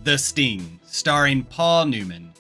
The Sting, starring Paul Newman.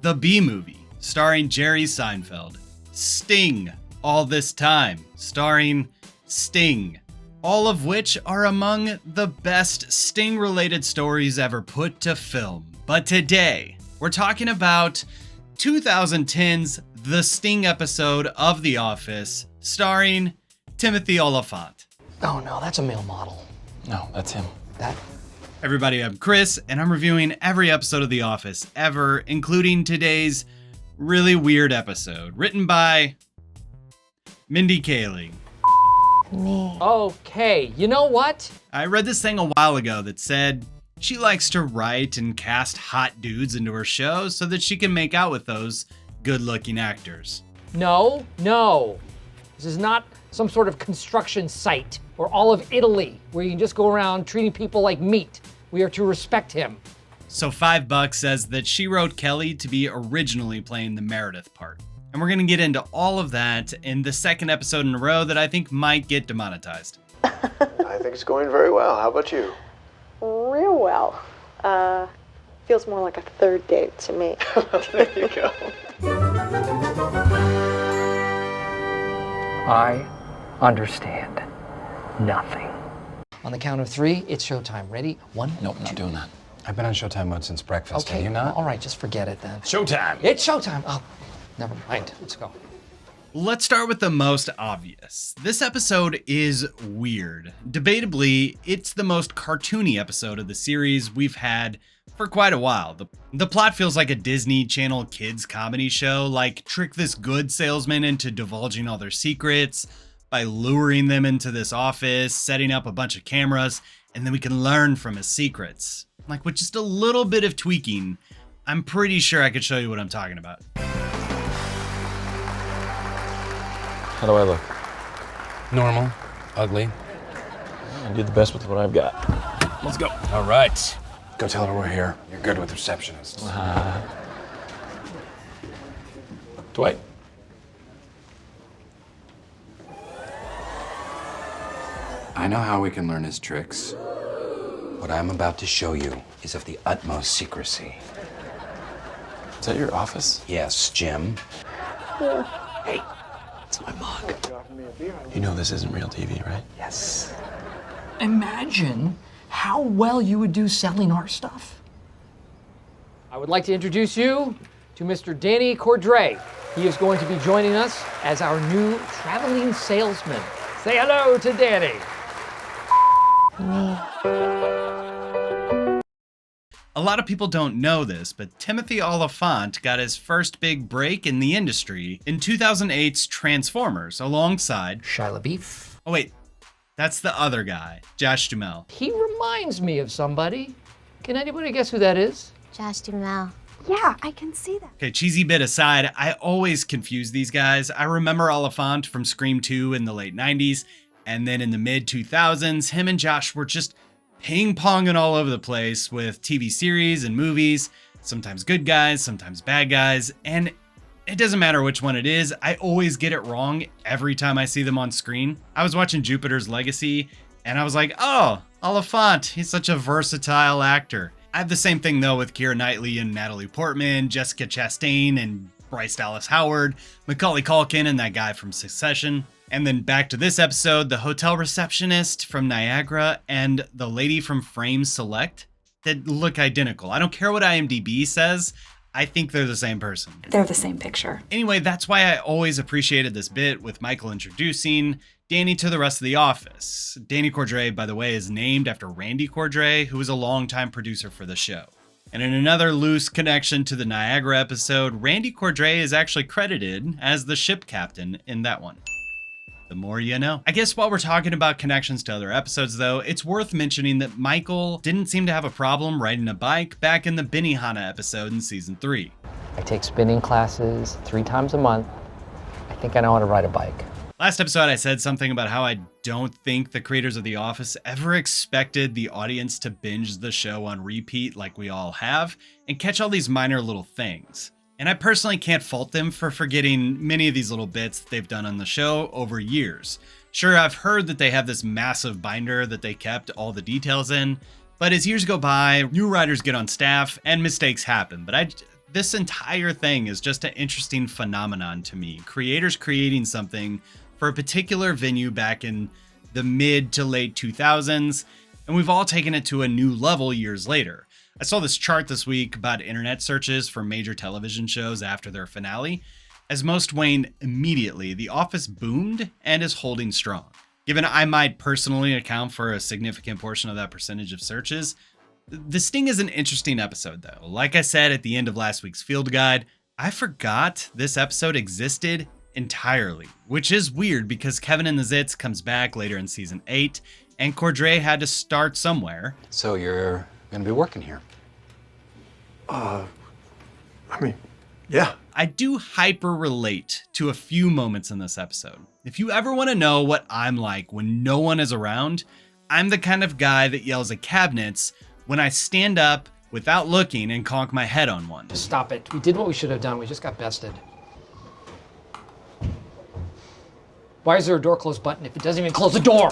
The B-Movie, starring Jerry Seinfeld. Sting, All This Time, starring Sting. All of which are among the best Sting-related stories ever put to film. But today, we're talking about 2010's The Sting episode of The Office, starring Timothy Olyphant. Oh no, that's a male model. No, that's him. That? Everybody, I'm Chris, and I'm reviewing every episode of The Office ever, including today's really weird episode, written by Mindy Kaling. Me. Okay, you know what? I read this thing a while ago that said she likes to write and cast hot dudes into her shows so that she can make out with those good-looking actors. No. This is not some sort of construction site or all of Italy where you can just go around treating people like meat. We are to respect him. So $5 says that she wrote Kelly to be originally playing the Meredith part. And we're going to get into all of that in the second episode in a row that I think might get demonetized. I think it's going very well. How about you? Real well. Feels more like a third date to me. There you go. I understand nothing. On the count of three, it's showtime. Ready? One? Nope, not doing that. I've been on Showtime mode since breakfast. Okay. Have you not? All right, just forget it then. Showtime! It's showtime. Oh, never mind. Let's go. Let's start with the most obvious. This episode is weird. Debatably, it's the most cartoony episode of the series we've had for quite a while. The plot feels like a Disney Channel kids comedy show, like trick this good salesman into divulging all their secrets by luring them into this office, setting up a bunch of cameras, and then we can learn from his secrets. Like with just a little bit of tweaking, I'm pretty sure I could show you what I'm talking about. How do I look? Normal. Ugly. I do the best with what I've got. Let's go. All right. Go tell her we're here. You're good with receptionists. Dwight. I know how we can learn his tricks. What I'm about to show you is of the utmost secrecy. Is that your office? Yes, Jim. Hey, it's my mug. You know this isn't real TV, right? Yes. Imagine how well you would do selling our stuff. I would like to introduce you to Mr. Danny Cordray. He is going to be joining us as our new traveling salesman. Say hello to Danny. A lot of people don't know this, but Timothy Olyphant got his first big break in the industry in 2008's Transformers alongside... Shia LaBeouf. Oh wait, that's the other guy, Josh Duhamel. He reminds me of somebody. Can anybody guess who that is? Josh Duhamel. Yeah, I can see that. Okay, cheesy bit aside, I always confuse these guys. I remember Olyphant from Scream 2 in the late 90s, and then in the mid-2000s, him and Josh were just ping-ponging all over the place with TV series and movies, sometimes good guys, sometimes bad guys, and it doesn't matter which one it is, I always get it wrong every time I see them on screen. I was watching Jupiter's Legacy, and I was like, oh, Olyphant, he's such a versatile actor. I have the same thing though with Keira Knightley and Natalie Portman, Jessica Chastain and Bryce Dallas Howard, Macaulay Culkin and that guy from Succession. And then back to this episode, the hotel receptionist from Niagara and the lady from Frame Select that look identical. I don't care what IMDb says. I think they're the same person. They're the same picture. Anyway, that's why I always appreciated this bit with Michael introducing Danny to the rest of the office. Danny Cordray, by the way, is named after Randy Cordray, who was a longtime producer for the show. And in another loose connection to the Niagara episode, Randy Cordray is actually credited as the ship captain in that one. The more you know. I guess while we're talking about connections to other episodes though, it's worth mentioning that Michael didn't seem to have a problem riding a bike back in the Benihana episode in season 3. I take spinning classes 3 times a month. I think I know how to ride a bike. Last episode I said something about how I don't think the creators of The Office ever expected the audience to binge the show on repeat like we all have and catch all these minor little things. And I personally can't fault them for forgetting many of these little bits they've done on the show over years. Sure, I've heard that they have this massive binder that they kept all the details in, But as years go by, new writers get on staff and mistakes happen. But this entire thing is just an interesting phenomenon to me. Creators creating something for a particular venue back in the mid to late 2000s, and we've all taken it to a new level years later. I saw this chart this week about internet searches for major television shows after their finale. As most waned immediately, The Office boomed and is holding strong. Given I might personally account for a significant portion of that percentage of searches, The Sting is an interesting episode though. Like I said at the end of last week's field guide, I forgot this episode existed entirely, which is weird because Kevin and the Zits comes back later in season 8, and Cordray had to start somewhere. So you're gonna be working here? Yeah. I do hyper relate to a few moments in this episode. If you ever want to know what I'm like when no one is around, I'm the kind of guy that yells at cabinets when I stand up without looking and conk my head on one. Stop it. We did what we should have done. We just got bested. Why is there a door close button if it doesn't even close the door?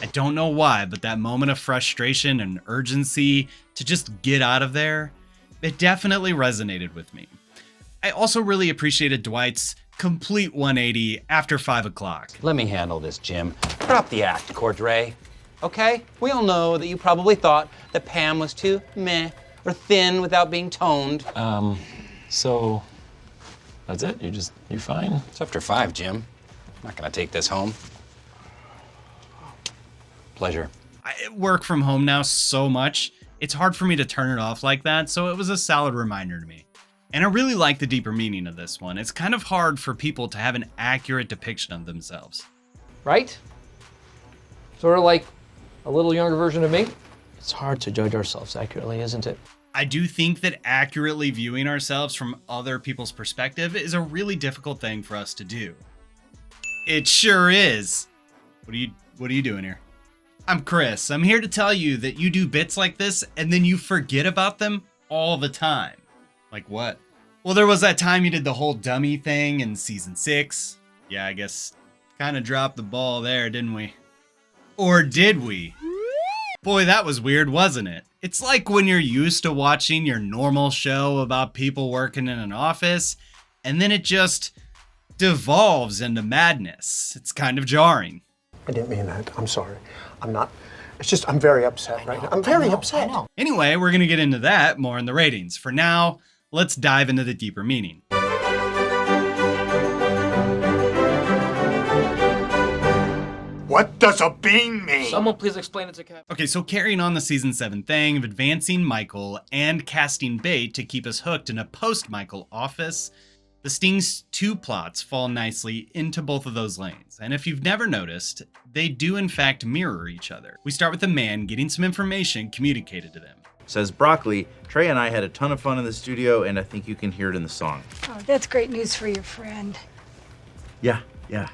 I don't know why, but that moment of frustration and urgency to just get out of there, it definitely resonated with me. I also really appreciated Dwight's complete 180 after 5 o'clock. Let me handle this, Jim. Drop the act, Cordray. Okay? We all know that you probably thought that Pam was too meh or thin without being toned. So that's it? You fine? It's after 5, Jim. I'm not gonna take this home. Pleasure. I work from home now so much, it's hard for me to turn it off like that, so it was a solid reminder to me. And I really like the deeper meaning of this one. It's kind of hard for people to have an accurate depiction of themselves. Right? Sort of like a little younger version of me. It's hard to judge ourselves accurately, isn't it? I do think that accurately viewing ourselves from other people's perspective is a really difficult thing for us to do. It sure is. What are you doing here? I'm Chris. I'm here to tell you that you do bits like this and then you forget about them all the time. Like what? Well, there was that time you did the whole dummy thing in season 6. Yeah, I guess kind of dropped the ball there, didn't we? Or did we? Boy, that was weird, wasn't it? It's like when you're used to watching your normal show about people working in an office, and then it just devolves into madness. It's kind of jarring. I didn't mean that. I'm sorry. I'm not. It's just I'm very upset right now. I'm very upset. I know. Anyway, we're gonna get into that more in the ratings. For now, let's dive into the deeper meaning. What does a bean mean? Someone please explain it to Kevin. Okay, so carrying on the season 7 thing of advancing Michael and casting bait to keep us hooked in a post-Michael office, the Sting's 2 plots fall nicely into both of those lanes. And if you've never noticed, they do in fact mirror each other. We start with the man getting some information communicated to them. Says Broccoli, Trey and I had a ton of fun in the studio, and I think you can hear it in the song. Oh, that's great news for your friend. Yeah,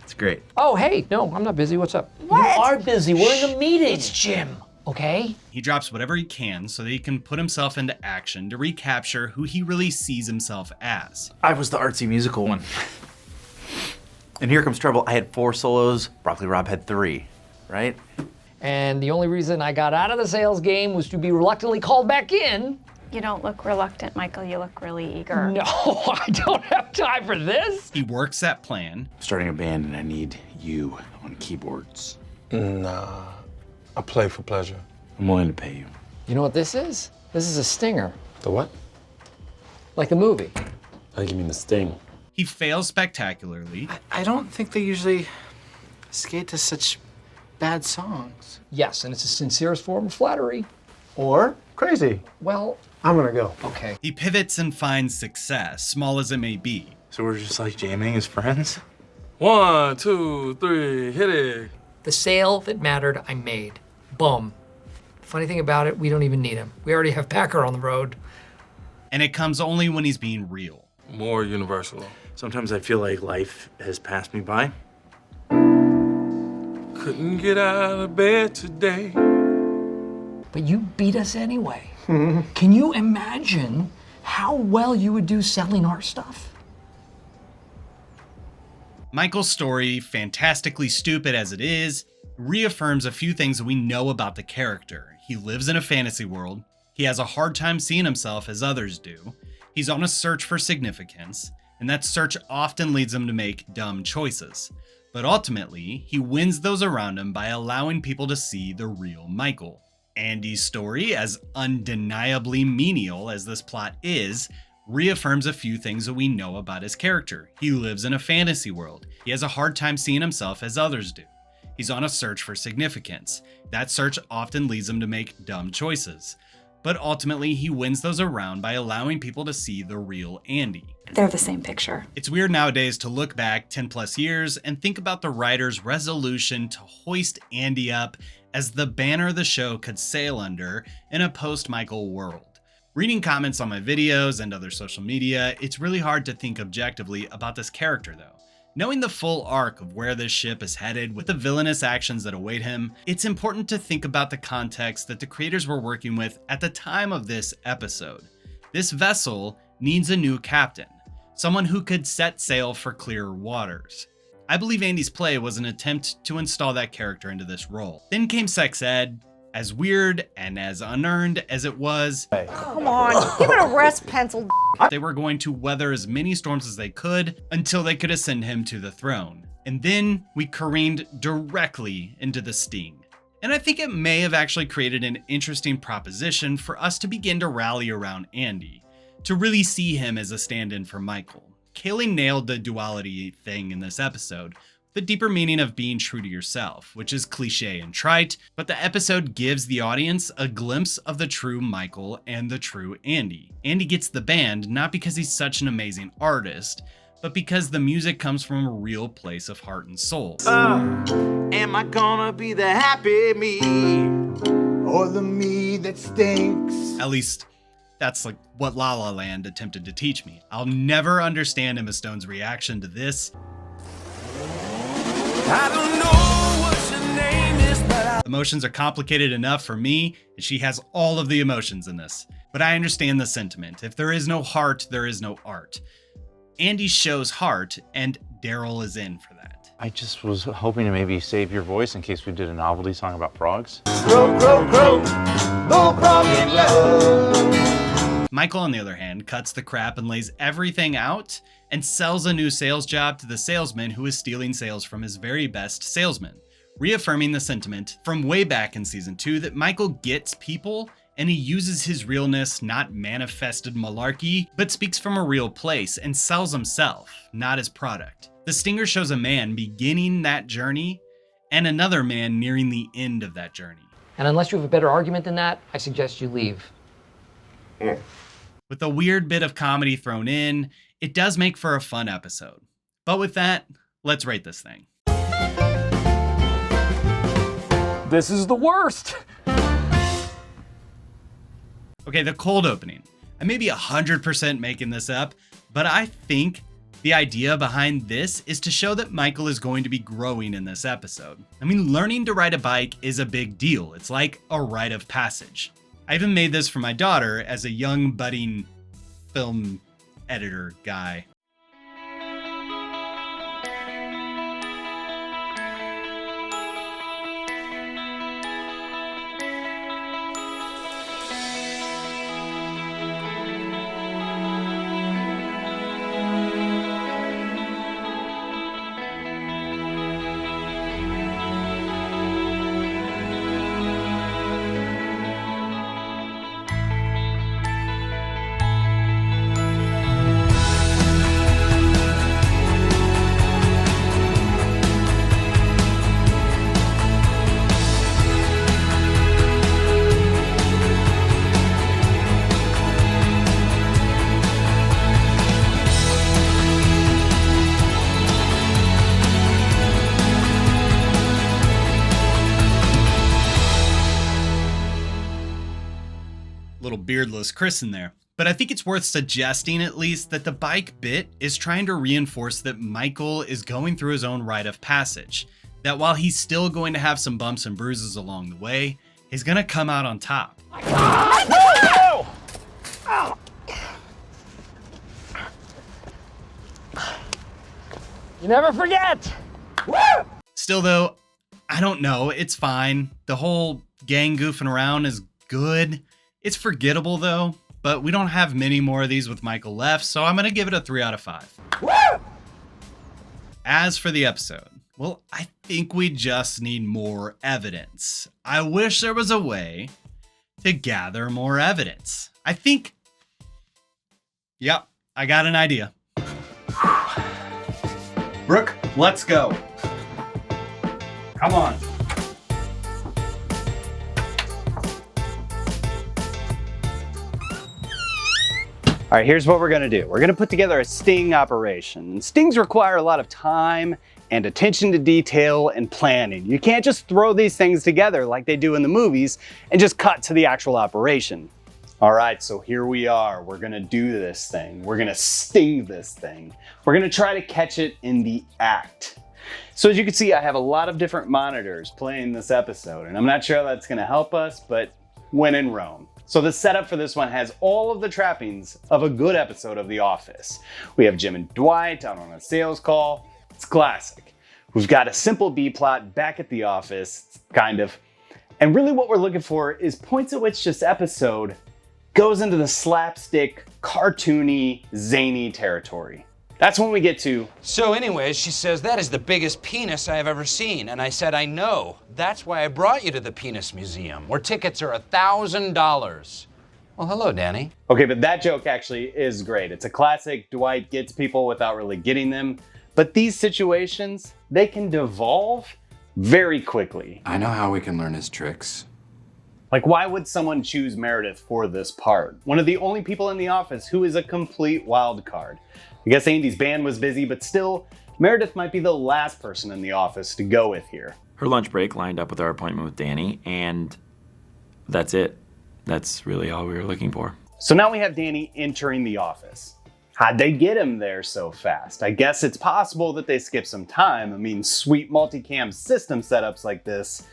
it's great. Oh, hey, no, I'm not busy. What's up? What? You are busy. We're in a meeting. It's Jim, okay? He drops whatever he can so that he can put himself into action to recapture who he really sees himself as. I was the artsy musical one. And Here Comes Trouble, I had 4 solos, Broccoli Rob had 3, right? And the only reason I got out of the sales game was to be reluctantly called back in. You don't look reluctant, Michael. You look really eager. No, I don't have time for this. He works that plan. Starting a band and I need you on keyboards. Nah, I play for pleasure. I'm willing to pay you. You know what this is? This is a stinger, The what? like the movie. I think you mean the Sting. He fails spectacularly. I don't think they usually skate to such bad songs. Yes, and it's the sincerest form of flattery. Or crazy. Well, I'm gonna go. okay. He pivots and finds success, small as it may be. So we're just like jamming as friends? 1, 2, 3, hit it. The sale that mattered, I made. Boom. Funny thing about it, we don't even need him. We already have Packer on the road. And it comes only when he's being real. More universal. Sometimes I feel like life has passed me by. Couldn't get out of bed today. But you beat us anyway. Can you imagine how well you would do selling our stuff? Michael's story, fantastically stupid as it is reaffirms a few things that we know about the character. He lives in a fantasy world. He has a hard time seeing himself as others do. He's on a search for significance, and that search often leads him to make dumb choices. But ultimately, he wins those around him by allowing people to see the real Michael. Andy's story, as undeniably menial as this plot is, reaffirms a few things that we know about his character. He lives in a fantasy world. He has a hard time seeing himself as others do. He's on a search for significance. That search often leads him to make dumb choices. But ultimately, he wins those around by allowing people to see the real Andy. They're the same picture. It's weird nowadays to look back 10 plus years and think about the writer's resolution to hoist Andy up as the banner the show could sail under in a post-Michael world. Reading comments on my videos and other social media, it's really hard to think objectively about this character though. Knowing the full arc of where this ship is headed with the villainous actions that await him, it's important to think about the context that the creators were working with at the time of this episode. This vessel needs a new captain, someone who could set sail for clearer waters. I believe Andy's play was an attempt to install that character into this role. Then came sex ed. As weird and as unearned as it was, Come on, give it a rest, pencil. they were going to weather as many storms as they could until they could ascend him to the throne. And then we careened directly into the sting. And I think it may have actually created an interesting proposition for us to begin to rally around Andy, to really see him as a stand-in for Michael. Kaylee nailed the duality thing in this episode, the deeper meaning of being true to yourself, which is cliche and trite, but the episode gives the audience a glimpse of the true Michael and the true Andy. Andy gets the band not because he's such an amazing artist, but because the music comes from a real place of heart and soul. Am I gonna be the happy me? Or the me that stinks? At least, that's like what La La Land attempted to teach me. I'll never understand Emma Stone's reaction to this. I don't know what your name is, but Emotions are complicated enough for me, and she has all of the emotions in this. But I understand the sentiment. If there is no heart, there is no art. Andy shows heart, and Daryl is in for that. I just was hoping to maybe save your voice in case we did a novelty song about frogs. crow, crow, crow, no frog in love. Michael, on the other hand, cuts the crap and lays everything out and sells a new sales job to the salesman who is stealing sales from his very best salesman, reaffirming the sentiment from way back in season 2 that Michael gets people and he uses his realness, not manifested malarkey, but speaks from a real place and sells himself, not his product. The stinger shows a man beginning that journey and another man nearing the end of that journey. And unless you have a better argument than that, I suggest you leave. With a weird bit of comedy thrown in, it does make for a fun episode. But with that, let's rate this thing. This is the worst. Okay, the cold opening. I may be 100% making this up, but I think the idea behind this is to show that Michael is going to be growing in this episode. I mean, learning to ride a bike is a big deal. It's like a rite of passage. I even made this for my daughter as a young budding film editor guy. Little beardless Chris in there. But I think it's worth suggesting at least that the bike bit is trying to reinforce that Michael is going through his own rite of passage. That while he's still going to have some bumps and bruises along the way, he's gonna come out on top. You never forget. Still though, I don't know. It's fine. The whole gang goofing around is good. It's forgettable though, but we don't have many more of these with Michael left, so I'm going to give it a 3 out of 5. Woo! As for the episode, well, I think we just need more evidence. I wish there was a way to gather more evidence. I think, yep, I got an idea. Brooke, let's go. Come on. All right, here's what we're gonna do. We're gonna put together a sting operation. And stings require a lot of time and attention to detail and planning. You can't just throw these things together like they do in the movies and just cut to the actual operation. All right, so here we are. We're gonna do this thing. We're gonna sting this thing. We're gonna try to catch it in the act. So as you can see, I have a lot of different monitors playing this episode, and I'm not sure that's gonna help us, but when in Rome. So the setup for this one has all of the trappings of a good episode of The Office. We have Jim and Dwight out on a sales call. It's classic. We've got a simple B-plot back at the office, kind of. And really what we're looking for is points at which this episode goes into the slapstick, cartoony, zany territory. That's when we get to... So anyways, she says, that is the biggest penis I have ever seen. And I said, I know. That's why I brought you to the Penis Museum, where tickets are $1,000. Well, hello, Danny. Okay, but that joke actually is great. It's a classic. Dwight gets people without really getting them. But these situations, they can devolve very quickly. I know how we can learn his tricks. Like, why would someone choose Meredith for this part? One of the only people in the office who is a complete wild card. I guess Andy's band was busy, but still, Meredith might be the last person in the office to go with here. Her lunch break lined up with our appointment with Danny, and that's it. That's really all we were looking for. So now we have Danny entering the office. How'd they get him there so fast? I guess it's possible that they skipped some time. I mean, sweet multicam system setups like this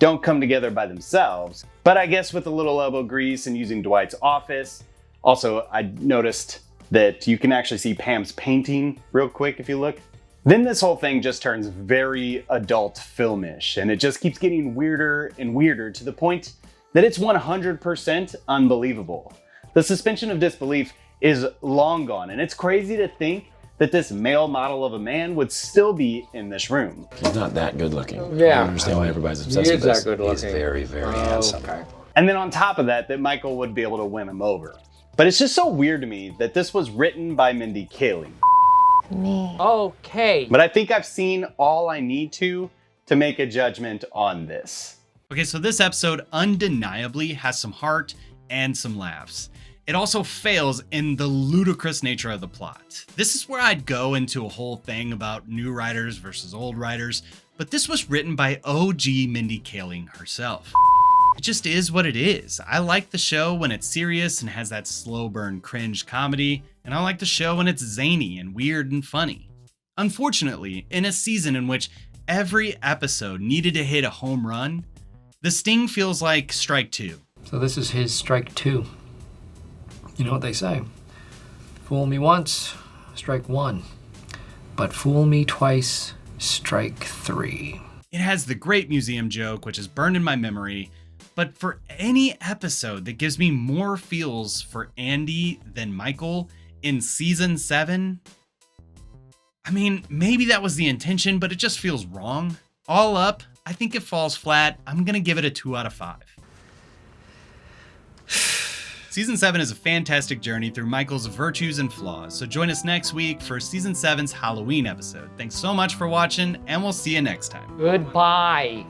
don't come together by themselves. But I guess with a little elbow grease and using Dwight's office. Also, I noticed that you can actually see Pam's painting real quick if you look. Then this whole thing just turns very adult filmish, and it just keeps getting weirder and weirder to the point that it's 100% unbelievable. The suspension of disbelief is long gone, and it's crazy to think that this male model of a man would still be in this room. He's not that good looking. Yeah. I don't understand why everybody's obsessed with this. He's very, very handsome. Okay. And then on top of that, that Michael would be able to win him over. But it's just so weird to me that this was written by Mindy Kaling. Me. Okay. But I think I've seen all I need to make a judgment on this. Okay, so this episode undeniably has some heart and some laughs. It also fails in the ludicrous nature of the plot. This is where I'd go into a whole thing about new writers versus old writers, but this was written by OG Mindy Kaling herself. It just is what it is. I like the show when it's serious and has that slow burn cringe comedy, and I like the show when it's zany and weird and funny. Unfortunately, in a season in which every episode needed to hit a home run, the sting feels like strike two. So this is his strike two. You know what they say? Fool me once, strike one. But fool me twice, strike three. It has the great museum joke, which is burned in my memory. But for any episode that gives me more feels for Andy than Michael in season 7, I mean, maybe that was the intention, but it just feels wrong. All up, I think it falls flat. I'm gonna give it a 2 out of 5. Season 7 is a fantastic journey through Michael's virtues and flaws, so join us next week for Season 7's Halloween episode. Thanks so much for watching, and we'll see you next time. Goodbye.